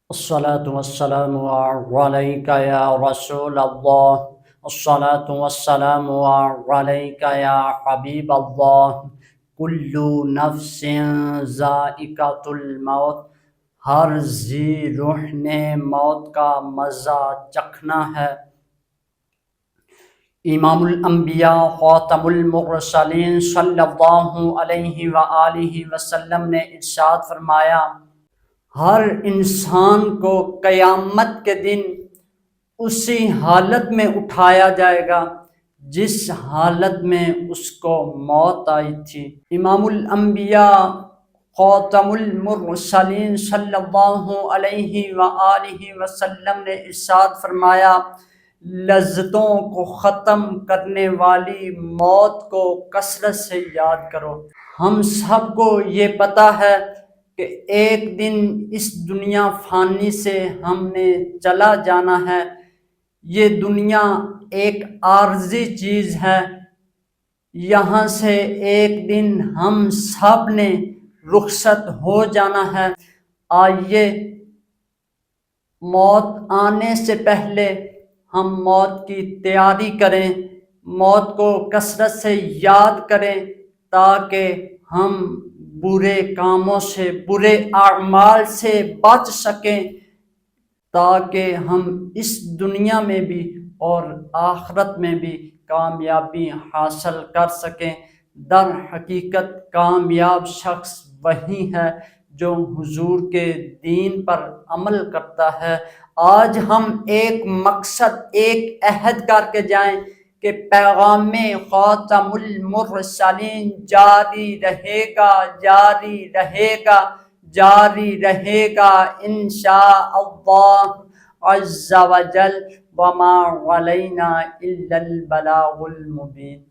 الصلاة والسلام عليك يا رسول الله. الصلاة والسلام عليك يا حبيب الله. كل نفس ذائقة الموت. ہر ذی روح نے موت کا مزہ چکھنا ہے۔ امام الانبیاء خاتم المرسلین صلی اللہ علیہ وآلہ وسلم نے ارشاد فرمایا، ہر انسان کو قیامت کے دن اسی حالت میں اٹھایا جائے گا جس حالت میں اس کو موت آئی تھی۔ امام الانبیاء خاتم المرسلین صلی اللہ علیہ وآلہ وسلم نے ارشاد فرمایا، لذتوں کو ختم کرنے والی موت کو کثرت سے یاد کرو۔ ہم سب کو یہ پتہ ہے کہ ایک دن اس دنیا فانی سے ہم نے چلا جانا ہے۔ یہ دنیا ایک عارضی چیز ہے، یہاں سے ایک دن ہم سب نے رخصت ہو جانا ہے۔ آئیے موت آنے سے پہلے ہم موت کی تیاری کریں، موت کو کثرت سے یاد کریں تاکہ ہم برے کاموں سے، برے اعمال سے بچ سکیں، تاکہ ہم اس دنیا میں بھی اور آخرت میں بھی کامیابی حاصل کر سکیں۔ در حقیقت کامیاب شخص وہی ہے جو حضور کے دین پر عمل کرتا ہے۔ آج ہم ایک مقصد، ایک عہد کر کے جائیں کہ پیغام خاتم المرسلین جاری رہے گا، جاری رہے گا، جاری رہے گا انشاء اللہ عز و جل، وما علینا الا البلاغ المبین۔